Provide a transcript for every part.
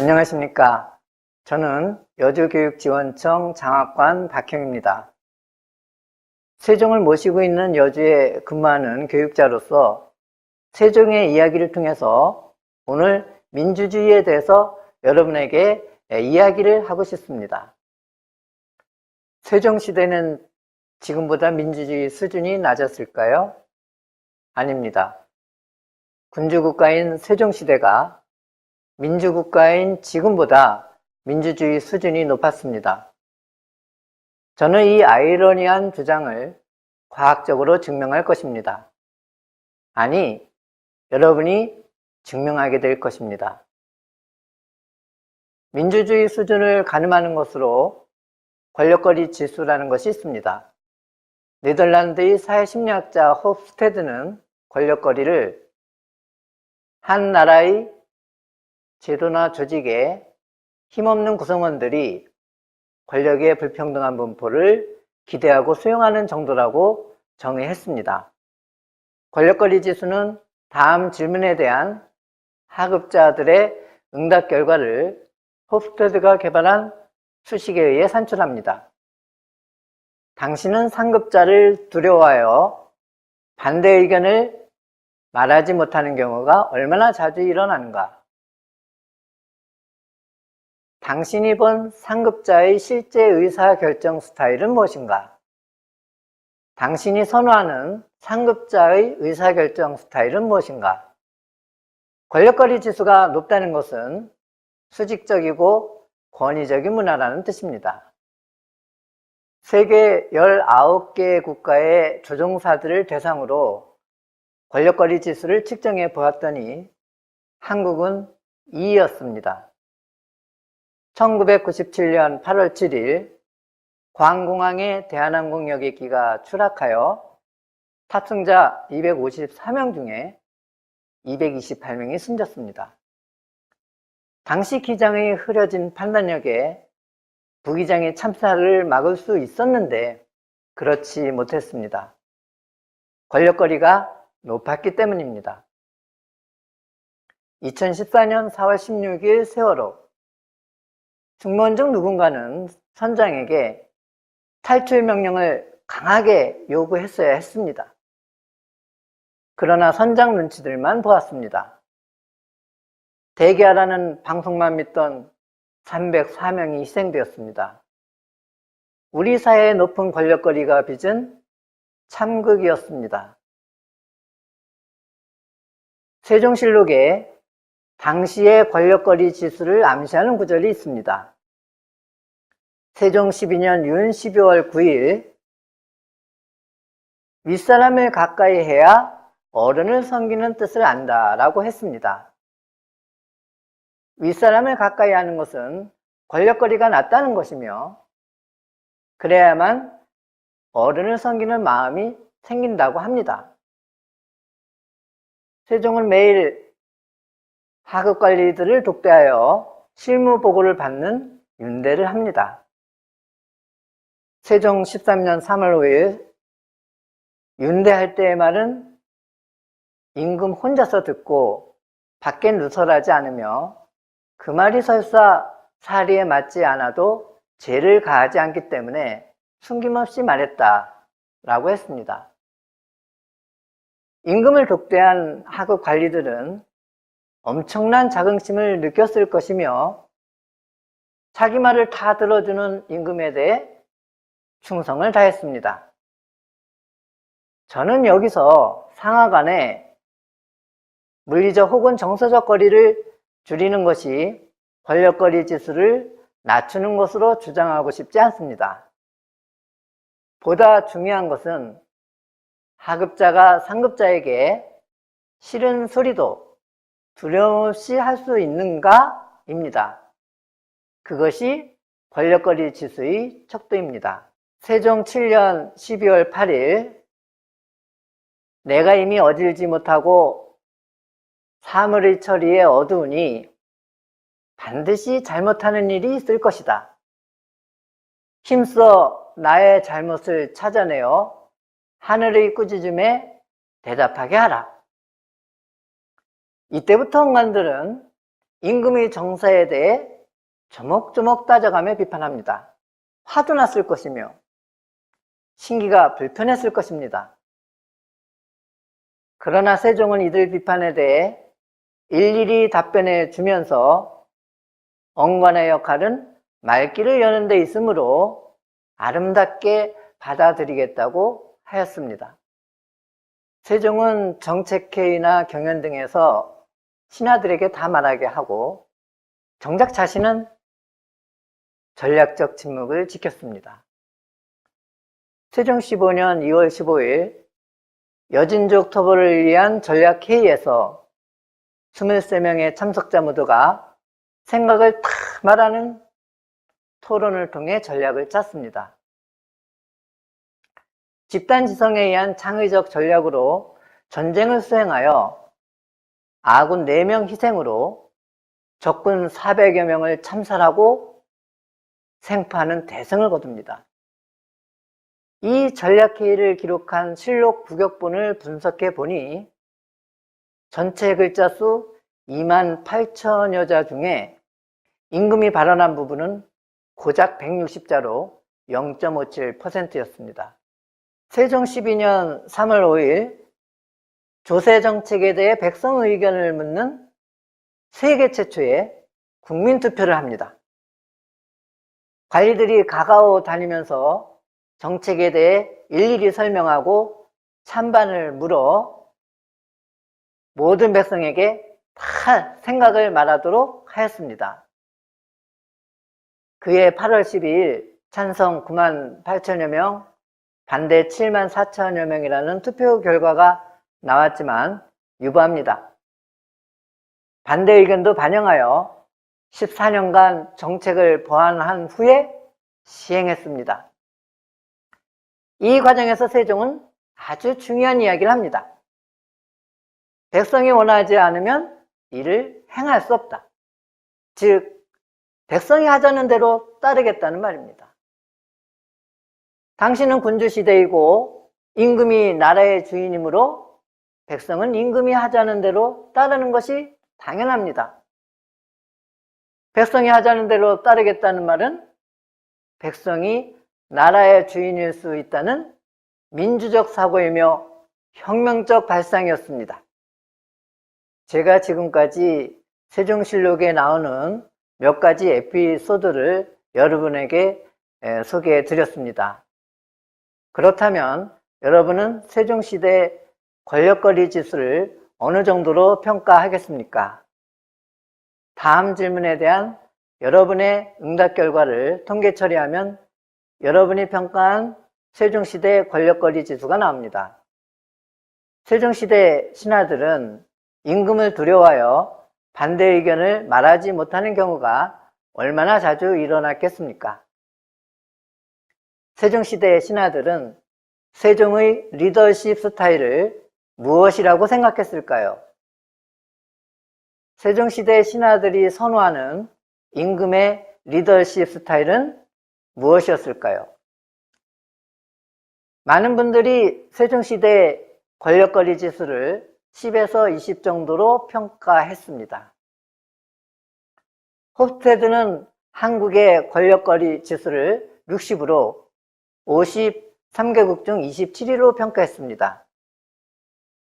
안녕하십니까. 저는 여주교육지원청 장학관 박형입니다. 세종을 모시고 있는 여주에 근무하는 교육자로서 세종의 이야기를 통해서 오늘 민주주의에 대해서 여러분에게 이야기를 하고 싶습니다. 세종시대는 지금보다 민주주의 수준이 낮았을까요? 아닙니다. 군주국가인 세종시대가 민주국가인 지금보다 민주주의 수준이 높았습니다. 저는 이 아이러니한 주장을 과학적으로 증명할 것입니다. 아니, 여러분이 증명하게 될 것입니다. 민주주의 수준을 가늠하는 것으로 권력거리 지수라는 것이 있습니다. 네덜란드의 사회심리학자 홉스테드는 권력거리를 한 나라의 제도나 조직에 힘없는 구성원들이 권력의 불평등한 분포를 기대하고 수용하는 정도라고 정의했습니다. 권력거리 지수는 다음 질문에 대한 학업자들의 응답 결과를 홉스테드가 개발한 수식에 의해 산출합니다. 당신은 상급자를 두려워하여 반대 의견을 말하지 못하는 경우가 얼마나 자주 일어나는가? 당신이 본 상급자의 실제 의사결정 스타일은 무엇인가? 당신이 선호하는 상급자의 의사결정 스타일은 무엇인가? 권력거리 지수가 높다는 것은 수직적이고 권위적인 문화라는 뜻입니다. 세계 19개 국가의 조종사들을 대상으로 권력거리 지수를 측정해 보았더니 한국은 2위였습니다. 1997년 8월 7일 광공항의 대한항공 여객기가 추락하여 탑승자 254명 중에 228명이 숨졌습니다. 당시 기장의 흐려진 판단력에 부기장의 참사를 막을 수 있었는데 그렇지 못했습니다. 권력거리가 높았기 때문입니다. 2014년 4월 16일 세월호 승무원 중 누군가는 선장에게 탈출 명령을 강하게 요구했어야 했습니다. 그러나 선장 눈치들만 보았습니다. 대기하라는 방송만 믿던 304명이 희생되었습니다. 우리 사회의 높은 권력거리가 빚은 참극이었습니다. 세종실록에 당시의 권력거리 지수를 암시하는 구절이 있습니다. 세종 12년 윤 12월 9일 윗사람을 가까이 해야 어른을 섬기는 뜻을 안다 라고 했습니다. 윗사람을 가까이 하는 것은 권력거리가 낮다는 것이며 그래야만 어른을 섬기는 마음이 생긴다고 합니다. 세종은 매일 하급관리들을 독대하여 실무보고를 받는 윤대를 합니다. 세종 13년 3월 5일 윤대할 때의 말은 임금 혼자서 듣고 밖에 누설하지 않으며 그 말이 설사 사리에 맞지 않아도 죄를 가하지 않기 때문에 숨김없이 말했다 라고 했습니다. 임금을 독대한 하급 관리들은 엄청난 자긍심을 느꼈을 것이며 자기 말을 다 들어주는 임금에 대해 충성을 다했습니다. 저는 여기서 상하 간의 물리적 혹은 정서적 거리를 줄이는 것이 권력거리 지수를 낮추는 것으로 주장하고 싶지 않습니다. 보다 중요한 것은 하급자가 상급자에게 싫은 소리도 두려움 없이 할 수 있는가? 입니다. 그것이 권력거리 지수의 척도입니다. 세종 7년 12월 8일 내가 이미 어질지 못하고 사물의 처리에 어두우니 반드시 잘못하는 일이 있을 것이다. 힘써 나의 잘못을 찾아내어 하늘의 꾸짖음에 대답하게 하라. 이때부터 홍관들은 임금의 정사에 대해 조목조목 따져가며 비판합니다. 화도 났을 것이며 신기가 불편했을 것입니다. 그러나 세종은 이들 비판에 대해 일일이 답변해 주면서 언관의 역할은 말귀를 여는 데 있으므로 아름답게 받아들이겠다고 하였습니다. 세종은 정책회의나 경연 등에서 신하들에게 다 말하게 하고 정작 자신은 전략적 침묵을 지켰습니다. 세종 15년 2월 15일 여진족 토벌을 위한 전략회의에서 23명의 참석자 모두가 생각을 다 말하는 토론을 통해 전략을 짰습니다. 집단지성에 의한 창의적 전략으로 전쟁을 수행하여 아군 4명 희생으로 적군 400여 명을 참살하고 생파하는 대승을 거둡니다. 이 전략회의를 기록한 실록 부격본을 분석해 보니 전체 글자 수 28,000여 자 중에 임금이 발언한 부분은 고작 160자로 0.57%였습니다. 세종 12년 3월 5일 조세정책에 대해 백성 의견을 묻는 세계 최초의 국민투표를 합니다. 관리들이 가가오 다니면서 정책에 대해 일일이 설명하고 찬반을 물어 모든 백성에게 다 생각을 말하도록 하였습니다. 그해 8월 12일 찬성 98,000여 명, 반대 74,000여 명이라는 투표 결과가 나왔지만 유보합니다. 반대 의견도 반영하여 14년간 정책을 보완한 후에 시행했습니다. 이 과정에서 세종은 아주 중요한 이야기를 합니다. 백성이 원하지 않으면 이를 행할 수 없다. 즉, 백성이 하자는 대로 따르겠다는 말입니다. 당신은 군주시대이고 임금이 나라의 주인이므로 백성은 임금이 하자는 대로 따르는 것이 당연합니다. 백성이 하자는 대로 따르겠다는 말은 백성이 나라의 주인일 수 있다는 민주적 사고이며 혁명적 발상이었습니다. 제가 지금까지 세종실록에 나오는 몇 가지 에피소드를 여러분에게 소개해 드렸습니다. 그렇다면 여러분은 세종시대 권력거리 지수를 어느 정도로 평가하겠습니까? 다음 질문에 대한 여러분의 응답 결과를 통계 처리하면 여러분이 평가한 세종시대 권력거리 지수가 나옵니다. 세종시대 신하들은 임금을 두려워하여 반대 의견을 말하지 못하는 경우가 얼마나 자주 일어났겠습니까? 세종시대의 신하들은 세종의 리더십 스타일을 무엇이라고 생각했을까요? 세종시대 신하들이 선호하는 임금의 리더십 스타일은 무엇이었을까요? 많은 분들이 세종시대 권력거리 지수를 10에서 20 정도로 평가했습니다. 홉스테드는 한국의 권력거리 지수를 60으로 53개국 중 27위로 평가했습니다.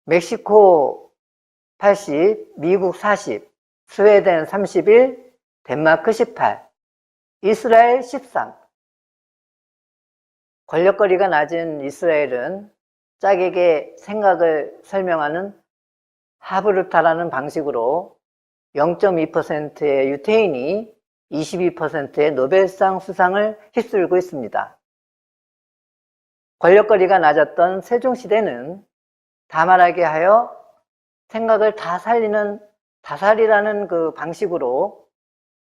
멕시코 80, 미국 40, 스웨덴 31, 덴마크 18, 이스라엘 13. 권력거리가 낮은 이스라엘은 짝에게 생각을 설명하는 하브르타라는 방식으로 0.2%의 유태인이 22%의 노벨상 수상을 휩쓸고 있습니다. 권력거리가 낮았던 세종시대는 다말하게 하여 생각을 다 살리는 다살이라는 그 방식으로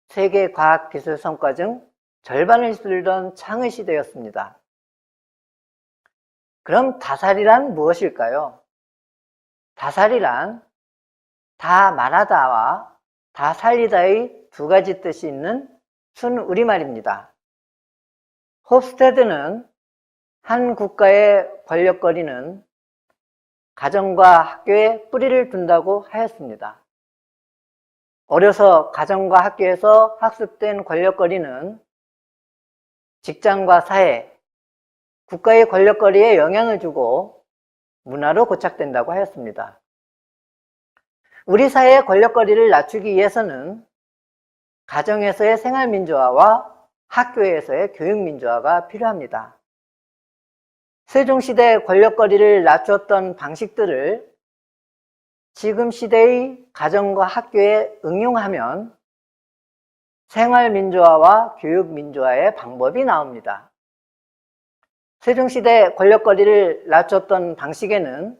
세계 과학기술 성과 중 절반을 휩쓸던 창의 시대였습니다. 그럼 다살이란 무엇일까요? 다살이란 다 말하다와 다 살리다의 두 가지 뜻이 있는 순 우리말입니다. 홉스테드는 한 국가의 권력거리는 가정과 학교에 뿌리를 둔다고 하였습니다. 어려서 가정과 학교에서 학습된 권력거리는 직장과 사회, 국가의 권력거리에 영향을 주고 문화로 고착된다고 하였습니다. 우리 사회의 권력거리를 낮추기 위해서는 가정에서의 생활민주화와 학교에서의 교육민주화가 필요합니다. 세종시대 권력거리를 낮추었던 방식들을 지금 시대의 가정과 학교에 응용하면 생활민주화와 교육민주화의 방법이 나옵니다. 세종시대 권력거리를 낮췄던 방식에는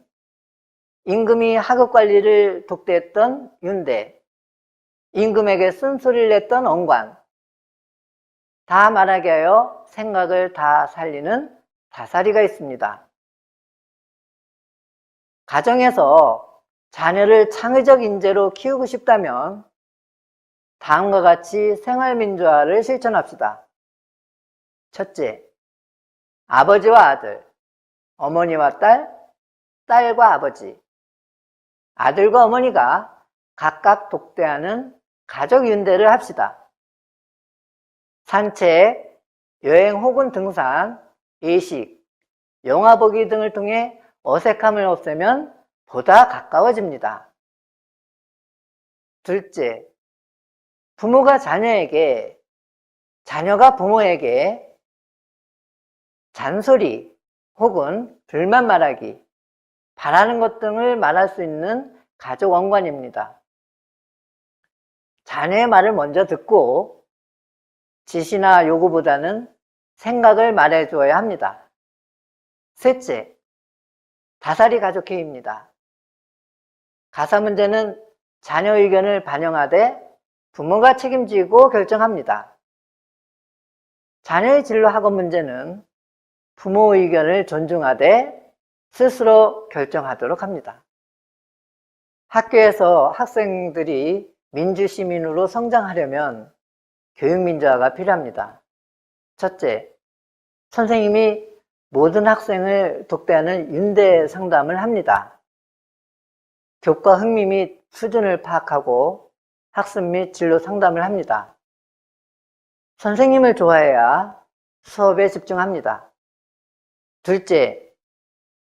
임금이 학업관리를 독대했던 윤대, 임금에게 쓴소리를 냈던 언관, 다 말하게 하여 생각을 다 살리는 다사리가 있습니다. 가정에서 자녀를 창의적 인재로 키우고 싶다면 다음과 같이 생활민주화를 실천합시다. 첫째, 아버지와 아들, 어머니와 딸, 딸과 아버지, 아들과 어머니가 각각 독대하는 가족 윤대를 합시다. 산책, 여행 혹은 등산, 예식, 영화 보기 등을 통해 어색함을 없애면 보다 가까워집니다. 둘째, 부모가 자녀에게, 자녀가 부모에게 잔소리 혹은 불만 말하기, 바라는 것 등을 말할 수 있는 가족 원관입니다. 자녀의 말을 먼저 듣고 지시나 요구보다는 생각을 말해주어야 합니다. 셋째, 다사리 가족회의입니다. 가사 문제는 자녀 의견을 반영하되 부모가 책임지고 결정합니다. 자녀의 진로 학업 문제는 부모 의견을 존중하되 스스로 결정하도록 합니다. 학교에서 학생들이 민주시민으로 성장하려면 교육민주화가 필요합니다. 첫째, 선생님이 모든 학생을 독대하는 윤대 상담을 합니다. 교과 흥미 및 수준을 파악하고 학습 및 진로 상담을 합니다. 선생님을 좋아해야 수업에 집중합니다. 둘째,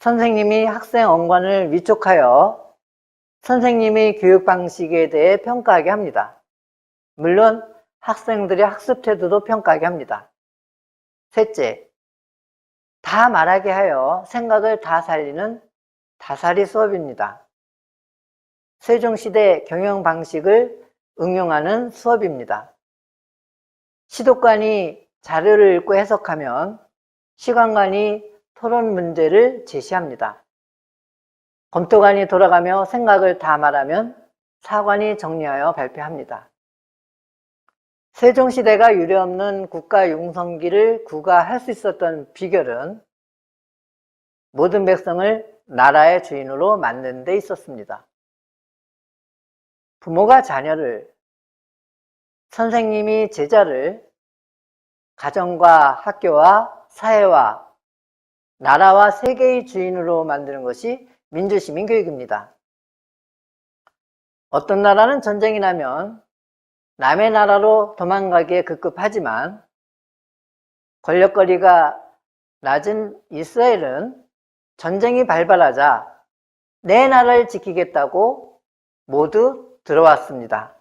선생님이 학생 언관을 위촉하여 선생님의 교육 방식에 대해 평가하게 합니다. 물론 학생들의 학습 태도도 평가하게 합니다. 셋째, 다 말하게 하여 생각을 다 살리는 다사리 수업입니다. 세종시대 경영 방식을 응용하는 수업입니다. 시독관이 자료를 읽고 해석하면 시관관이 토론 문제를 제시합니다. 검토관이 돌아가며 생각을 다 말하면 사관이 정리하여 발표합니다. 세종시대가 유례없는 국가 융성기를 구가할 수 있었던 비결은 모든 백성을 나라의 주인으로 만드는 데 있었습니다. 부모가 자녀를, 선생님이 제자를 가정과 학교와 사회와 나라와 세계의 주인으로 만드는 것이 민주시민 교육입니다. 어떤 나라는 전쟁이 나면 남의 나라로 도망가기에 급급하지만 권력거리가 낮은 이스라엘은 전쟁이 발발하자 내 나라를 지키겠다고 모두 들어왔습니다.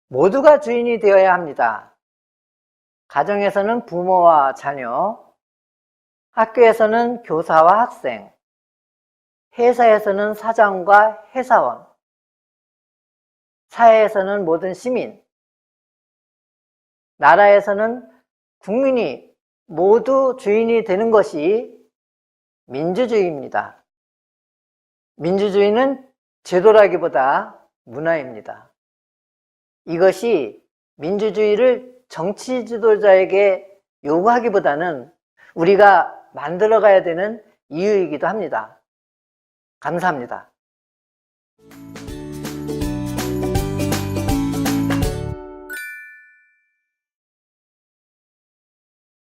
모두가 주인이 되어야 합니다. 가정에서는 부모와 자녀, 학교에서는 교사와 학생, 회사에서는 사장과 회사원, 사회에서는 모든 시민, 나라에서는 국민이 모두 주인이 되는 것이 민주주의입니다. 민주주의는 제도라기보다 문화입니다. 이것이 민주주의를 정치 지도자에게 요구하기보다는 우리가 만들어가야 되는 이유이기도 합니다. 감사합니다.